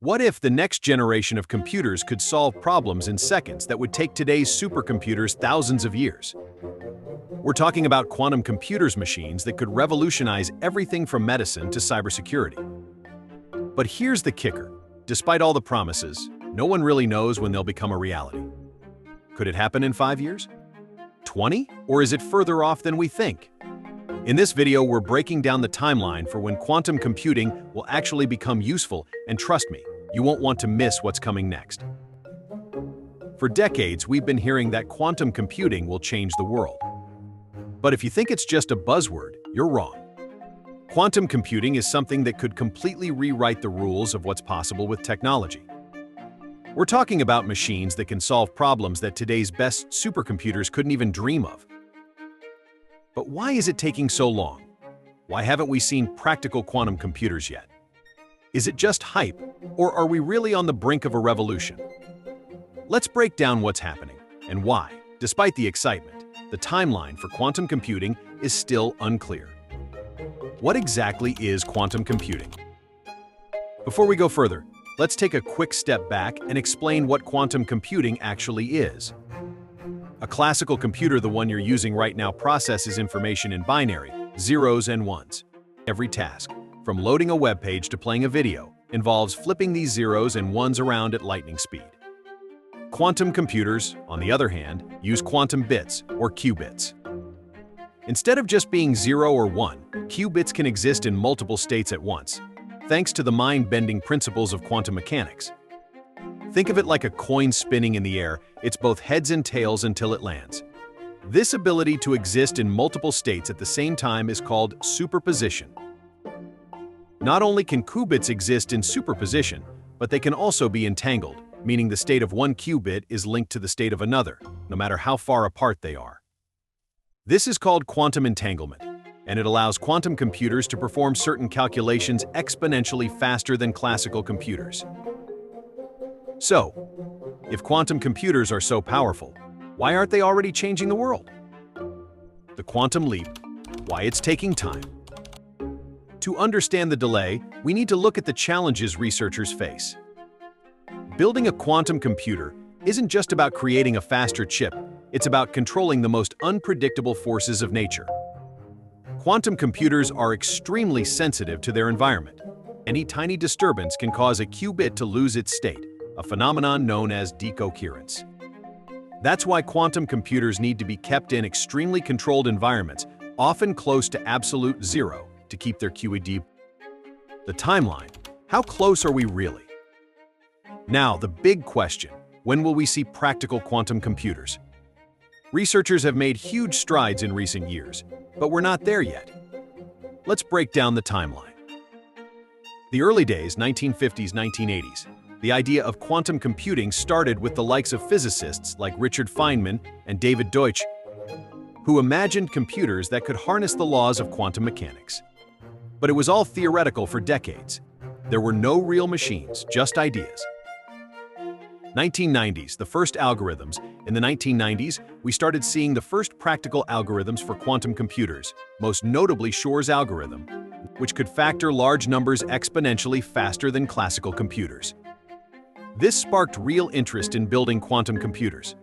What if the next generation of computers could solve problems in seconds that would take today's supercomputers thousands of years? We're talking about quantum computers, machines that could revolutionize everything from medicine to cybersecurity. But here's the kicker. Despite all the promises, no one really knows when they'll become a reality. Could it happen in 5 years? 20? Or is it further off than we think? In this video, we're breaking down the timeline for when quantum computing will actually become useful, and trust me, you won't want to miss what's coming next. For decades, we've been hearing that quantum computing will change the world. But if you think it's just a buzzword, you're wrong. Quantum computing is something that could completely rewrite the rules of what's possible with technology. We're talking about machines that can solve problems that today's best supercomputers couldn't even dream of. But why is it taking so long? Why haven't we seen practical quantum computers yet? Is it just hype, or are we really on the brink of a revolution? Let's break down what's happening and why, despite the excitement, the timeline for quantum computing is still unclear. What exactly is quantum computing? Before we go further, let's take a quick step back and explain what quantum computing actually is. A classical computer, the one you're using right now, processes information in binary, zeros and ones. Every task, from loading a web page to playing a video, involves flipping these zeros and ones around at lightning speed. Quantum computers, on the other hand, use quantum bits, or qubits. Instead of just being 0 or 1, qubits can exist in multiple states at once, thanks to the mind-bending principles of quantum mechanics. Think of it like a coin spinning in the air. It's both heads and tails until it lands. This ability to exist in multiple states at the same time is called superposition. Not only can qubits exist in superposition, but they can also be entangled, meaning the state of one qubit is linked to the state of another, no matter how far apart they are. This is called quantum entanglement, and it allows quantum computers to perform certain calculations exponentially faster than classical computers. So, if quantum computers are so powerful, why aren't they already changing the world? The quantum leap, why it's taking time. To understand the delay, we need to look at the challenges researchers face. Building a quantum computer isn't just about creating a faster chip, it's about controlling the most unpredictable forces of nature. Quantum computers are extremely sensitive to their environment. Any tiny disturbance can cause a qubit to lose its state, a phenomenon known as decoherence. That's why quantum computers need to be kept in extremely controlled environments, often close to absolute zero, to keep their QED. The timeline, how close are we really? Now, the big question, when will we see practical quantum computers? Researchers have made huge strides in recent years, but we're not there yet. Let's break down the timeline. The early days, 1950s, 1980s, the idea of quantum computing started with the likes of physicists like Richard Feynman and David Deutsch, who imagined computers that could harness the laws of quantum mechanics. But it was all theoretical for decades. There were no real machines, just ideas. 1990s, the first algorithms. In the 1990s, we started seeing the first practical algorithms for quantum computers, most notably Shor's algorithm, which could factor large numbers exponentially faster than classical computers. This sparked real interest in building quantum computers.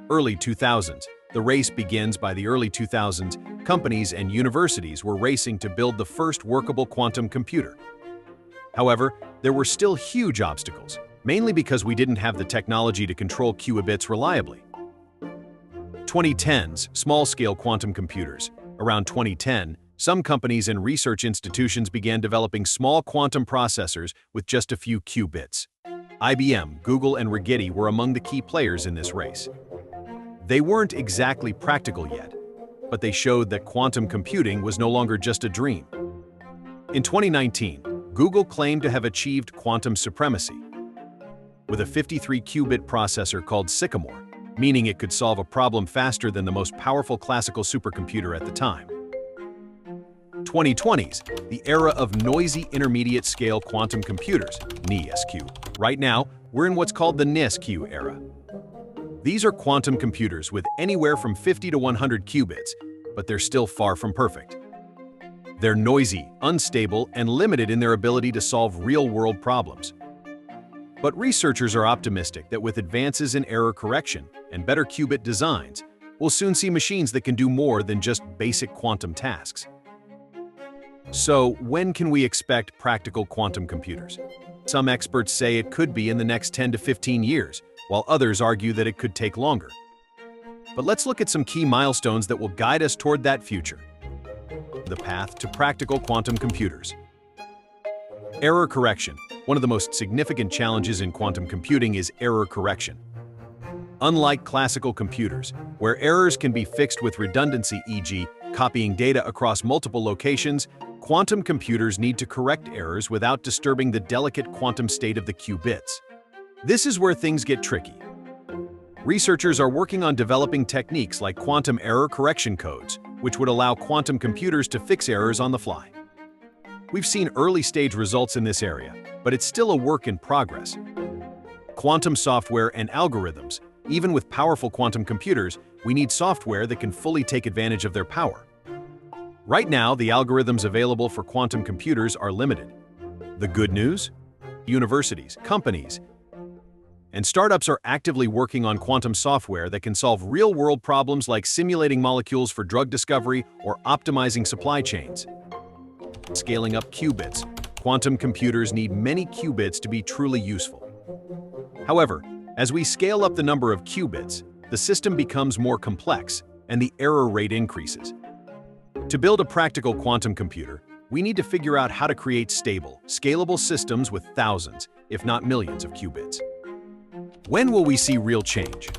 Early 2000s. The race begins. By the early 2000s, companies and universities were racing to build the first workable quantum computer. However, there were still huge obstacles, mainly because we didn't have the technology to control qubits reliably. 2010s, small-scale quantum computers. Around 2010, some companies and research institutions began developing small quantum processors with just a few qubits. IBM, Google, and Rigetti were among the key players in this race. They weren't exactly practical yet, but they showed that quantum computing was no longer just a dream. In 2019, Google claimed to have achieved quantum supremacy with a 53-qubit processor called Sycamore, meaning it could solve a problem faster than the most powerful classical supercomputer at the time. 2020s, the era of noisy intermediate-scale quantum computers, NISQ. Right now, we're in what's called the NISQ era. These are quantum computers with anywhere from 50 to 100 qubits, but they're still far from perfect. They're noisy, unstable, and limited in their ability to solve real-world problems. But researchers are optimistic that with advances in error correction and better qubit designs, we'll soon see machines that can do more than just basic quantum tasks. So, when can we expect practical quantum computers? Some experts say it could be in the next 10 to 15 years, while others argue that it could take longer. But let's look at some key milestones that will guide us toward that future. The path to practical quantum computers. Error correction. One of the most significant challenges in quantum computing is error correction. Unlike classical computers, where errors can be fixed with redundancy, e.g., copying data across multiple locations, quantum computers need to correct errors without disturbing the delicate quantum state of the qubits. This is where things get tricky. Researchers are working on developing techniques like quantum error correction codes, which would allow quantum computers to fix errors on the fly. We've seen early-stage results in this area, but it's still a work in progress. Quantum software and algorithms. Even with powerful quantum computers, we need software that can fully take advantage of their power. Right now, the algorithms available for quantum computers are limited. The good news? Universities, companies, and startups are actively working on quantum software that can solve real-world problems like simulating molecules for drug discovery or optimizing supply chains. Scaling up qubits. Quantum computers need many qubits to be truly useful. However, as we scale up the number of qubits, the system becomes more complex and the error rate increases. To build a practical quantum computer, we need to figure out how to create stable, scalable systems with thousands, if not millions of qubits. When will we see real change?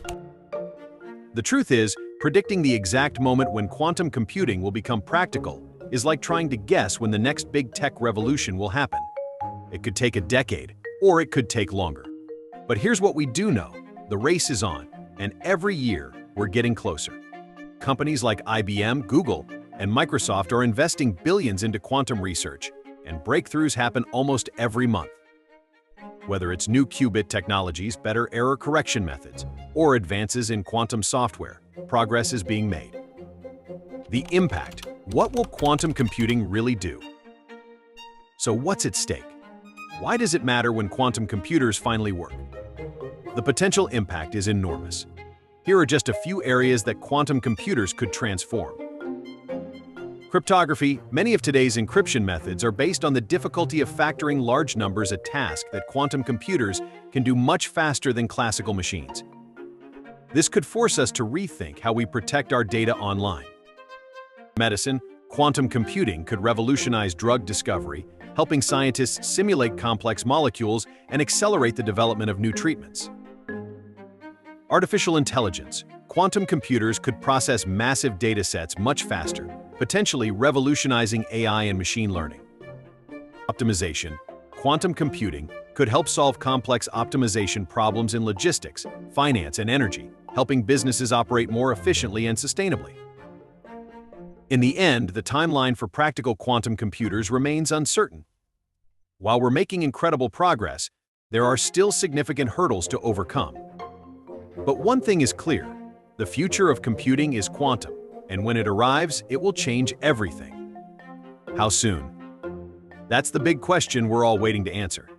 The truth is, predicting the exact moment when quantum computing will become practical is like trying to guess when the next big tech revolution will happen. It could take a decade, or it could take longer. But here's what we do know. The race is on, and every year, we're getting closer. Companies like IBM, Google, and Microsoft are investing billions into quantum research, and breakthroughs happen almost every month. Whether it's new qubit technologies, better error correction methods, or advances in quantum software, progress is being made. The impact. What will quantum computing really do? So what's at stake? Why does it matter when quantum computers finally work? The potential impact is enormous. Here are just a few areas that quantum computers could transform. Cryptography. Many of today's encryption methods are based on the difficulty of factoring large numbers, a task that quantum computers can do much faster than classical machines. This could force us to rethink how we protect our data online. Medicine. Quantum computing could revolutionize drug discovery, helping scientists simulate complex molecules and accelerate the development of new treatments. Artificial intelligence. Quantum computers could process massive data sets much faster, potentially revolutionizing AI and machine learning. Optimization. Quantum computing could help solve complex optimization problems in logistics, finance, and energy, helping businesses operate more efficiently and sustainably. In the end, the timeline for practical quantum computers remains uncertain. While we're making incredible progress, there are still significant hurdles to overcome. But one thing is clear: the future of computing is quantum, and when it arrives, it will change everything. How soon? That's the big question we're all waiting to answer.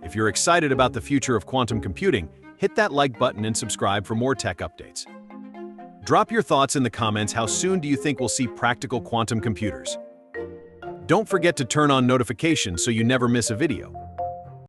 If you're excited about the future of quantum computing, hit that like button and subscribe for more tech updates. Drop your thoughts in the comments. How soon do you think we'll see practical quantum computers? Don't forget to turn on notifications so you never miss a video.